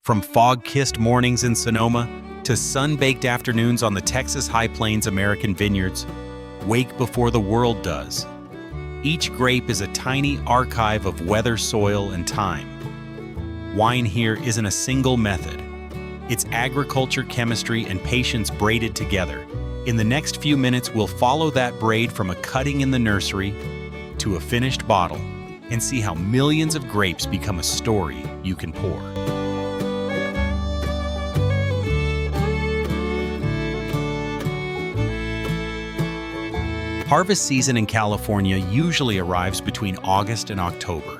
From fog-kissed mornings in Sonoma to sun-baked afternoons on the Texas High Plains American vineyards, wake before the world does. Each grape is a tiny archive of weather, soil, and time. Wine here isn't a single method. It's agriculture, chemistry, and patience braided together. In the next few minutes, we'll follow that braid from a cutting in the nursery to a finished bottle and see how millions of grapes become a story you can pour. Harvest season in California usually arrives between August and October.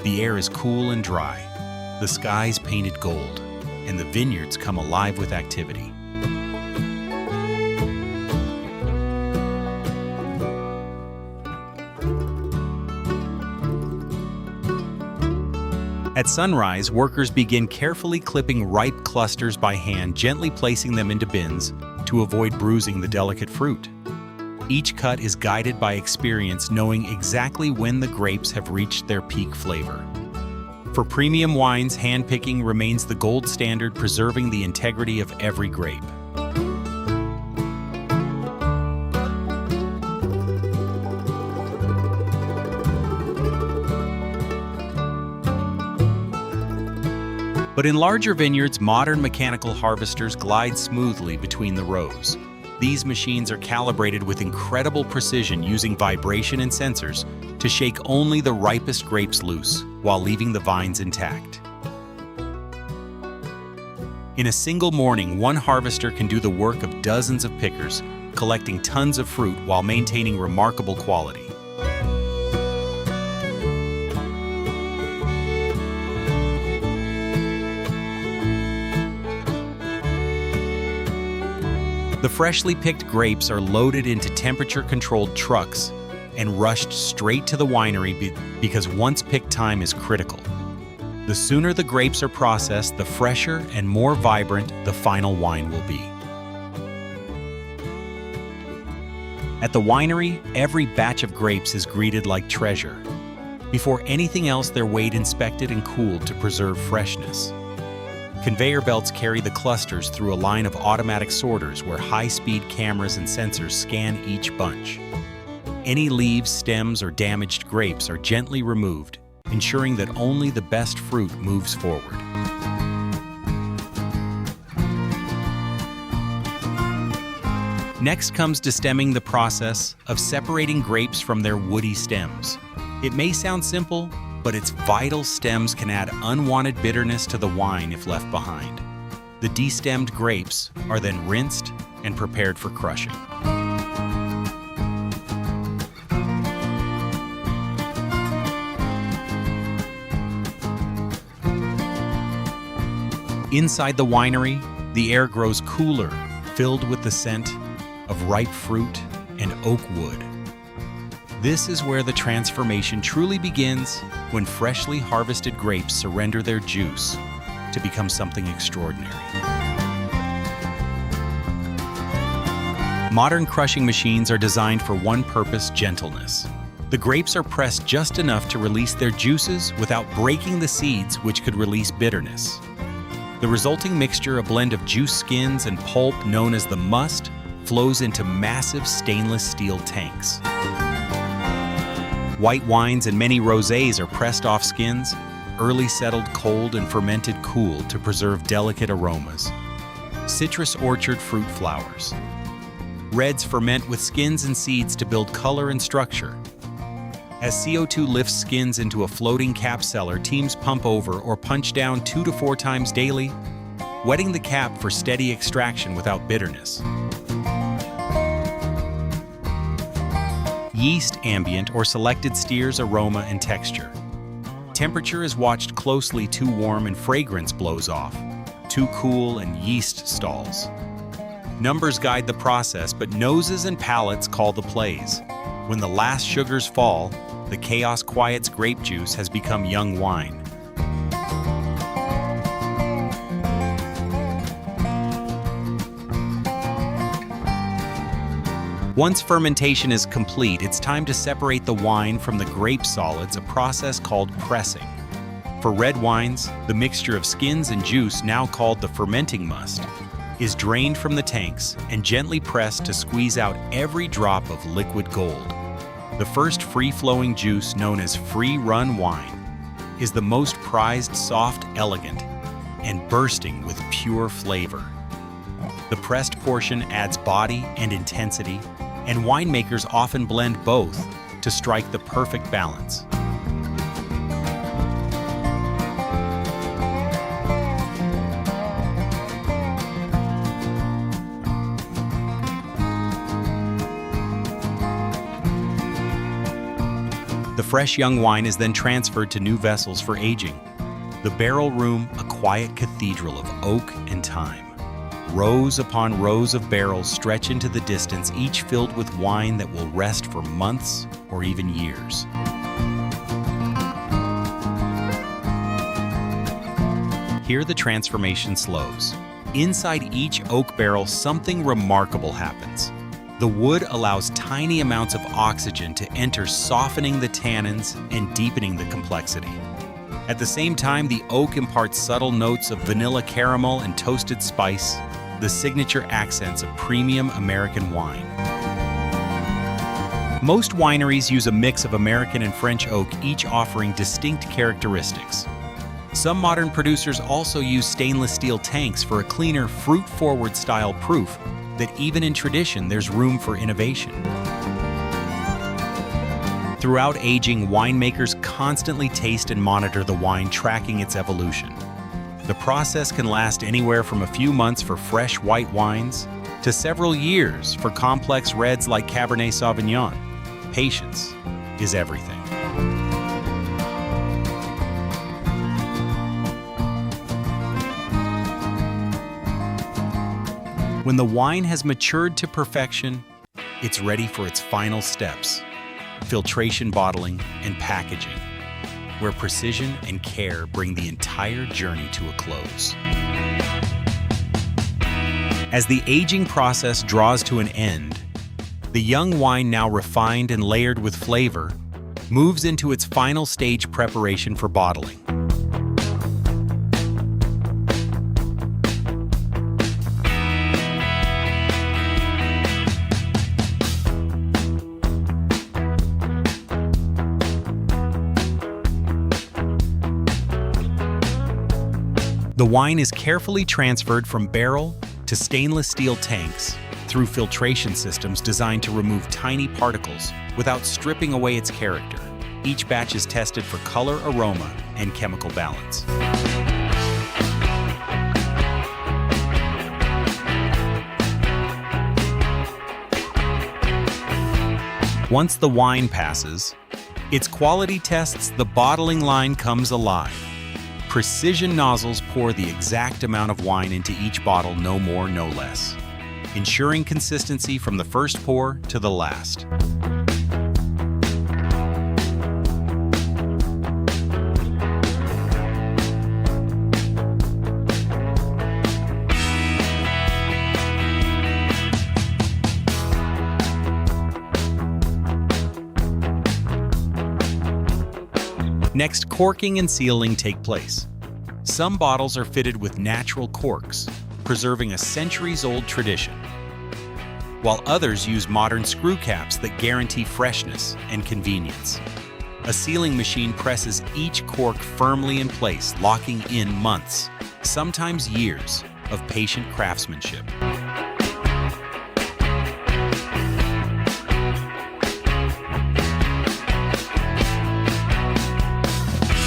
The air is cool and dry, the skies painted gold, and the vineyards come alive with activity. At sunrise, workers begin carefully clipping ripe clusters by hand, gently placing them into bins to avoid bruising the delicate fruit. Each cut is guided by experience, knowing exactly when the grapes have reached their peak flavor. For premium wines, handpicking remains the gold standard, preserving the integrity of every grape. But in larger vineyards, modern mechanical harvesters glide smoothly between the rows. These machines are calibrated with incredible precision, using vibration and sensors to shake only the ripest grapes loose while leaving the vines intact. In a single morning, one harvester can do the work of dozens of pickers, collecting tons of fruit while maintaining remarkable quality. The freshly picked grapes are loaded into temperature-controlled trucks and rushed straight to the winery because once-picked time is critical. The sooner the grapes are processed, the fresher and more vibrant the final wine will be. At the winery, every batch of grapes is greeted like treasure. Before anything else, they're weighed, inspected, and cooled to preserve freshness. Conveyor belts carry the clusters through a line of automatic sorters where high-speed cameras and sensors scan each bunch. Any leaves, stems, or damaged grapes are gently removed, ensuring that only the best fruit moves forward. Next comes destemming, the process of separating grapes from their woody stems. It may sound simple, but its vital stems can add unwanted bitterness to the wine if left behind. The destemmed grapes are then rinsed and prepared for crushing. Inside the winery, the air grows cooler, filled with the scent of ripe fruit and oak wood. This is where the transformation truly begins, when freshly harvested grapes surrender their juice to become something extraordinary. Modern crushing machines are designed for one purpose: gentleness. The grapes are pressed just enough to release their juices without breaking the seeds, which could release bitterness. The resulting mixture, a blend of juice, skins, and pulp known as the must, flows into massive stainless steel tanks. White wines and many rosés are pressed off skins, early settled cold and fermented cool to preserve delicate aromas. Citrus orchard fruit flowers. Reds ferment with skins and seeds to build color and structure. As CO2 lifts skins into a floating cap cellar, teams pump over or punch down 2 to 4 times daily, wetting the cap for steady extraction without bitterness. Yeast ambient or selected steers aroma and texture. Temperature is watched closely, too warm and fragrance blows off, too cool and yeast stalls. Numbers guide the process, but noses and palates call the plays. When the last sugars fall, the chaos quiets. Grape juice has become young wine. Once fermentation is complete, it's time to separate the wine from the grape solids, a process called pressing. For red wines, the mixture of skins and juice, now called the fermenting must, is drained from the tanks and gently pressed to squeeze out every drop of liquid gold. The first free-flowing juice, known as free-run wine, is the most prized, soft, elegant, and bursting with pure flavor. The pressed portion adds body and intensity, and winemakers often blend both to strike the perfect balance. The fresh young wine is then transferred to new vessels for aging. The barrel room, a quiet cathedral of oak and thyme. Rows upon rows of barrels stretch into the distance, each filled with wine that will rest for months or even years. Here the transformation slows. Inside each oak barrel, something remarkable happens. The wood allows tiny amounts of oxygen to enter, softening the tannins and deepening the complexity. At the same time, the oak imparts subtle notes of vanilla caramel and toasted spice, the signature accents of premium American wine. Most wineries use a mix of American and French oak, each offering distinct characteristics. Some modern producers also use stainless steel tanks for a cleaner, fruit-forward style proof that even in tradition there's room for innovation. Throughout aging, winemakers constantly taste and monitor the wine, tracking its evolution. The process can last anywhere from a few months for fresh white wines to several years for complex reds like Cabernet Sauvignon. Patience is everything. When the wine has matured to perfection, it's ready for its final steps: filtration, bottling, and packaging, where precision and care bring the entire journey to a close. As the aging process draws to an end, the young wine, now refined and layered with flavor, moves into its final stage: preparation for bottling. The wine is carefully transferred from barrel to stainless steel tanks through filtration systems designed to remove tiny particles without stripping away its character. Each batch is tested for color, aroma, and chemical balance. Once the wine passes its quality tests, the bottling line comes alive. Precision nozzles pour the exact amount of wine into each bottle, no more, no less, ensuring consistency from the first pour to the last. Next, corking and sealing take place. Some bottles are fitted with natural corks, preserving a centuries-old tradition, while others use modern screw caps that guarantee freshness and convenience. A sealing machine presses each cork firmly in place, locking in months, sometimes years, of patient craftsmanship.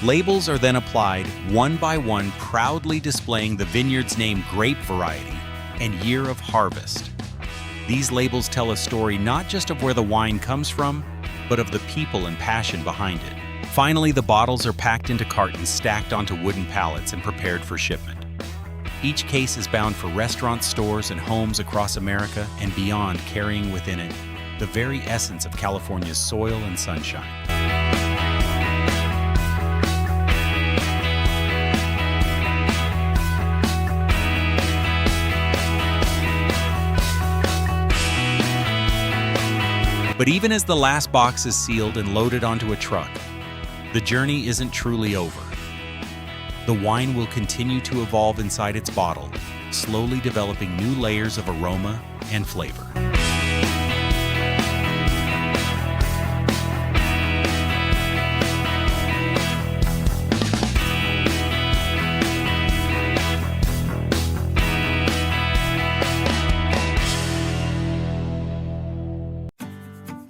Labels are then applied one by one, proudly displaying the vineyard's name, grape variety, and year of harvest. These labels tell a story not just of where the wine comes from, but of the people and passion behind it. Finally, the bottles are packed into cartons, stacked onto wooden pallets, and prepared for shipment. Each case is bound for restaurants, stores, and homes across America and beyond, carrying within it the very essence of California's soil and sunshine. But even as the last box is sealed and loaded onto a truck, the journey isn't truly over. The wine will continue to evolve inside its bottle, slowly developing new layers of aroma and flavor.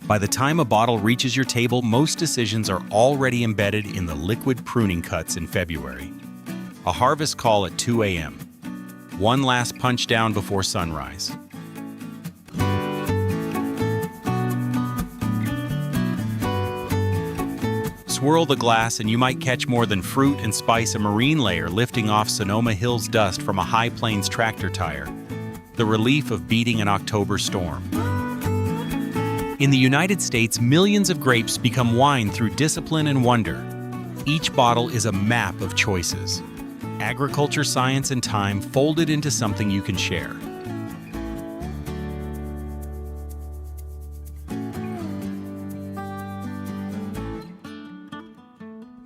By the time a bottle reaches your table, most decisions are already embedded in the liquid pruning cuts in February. A harvest call at 2 a.m. One last punch down before sunrise. Swirl the glass and you might catch more than fruit and spice, a marine layer lifting off Sonoma Hills dust from a high plains tractor tire. The relief of beating an October storm. In the United States, millions of grapes become wine through discipline and wonder. Each bottle is a map of choices. Agriculture, science, and time folded into something you can share.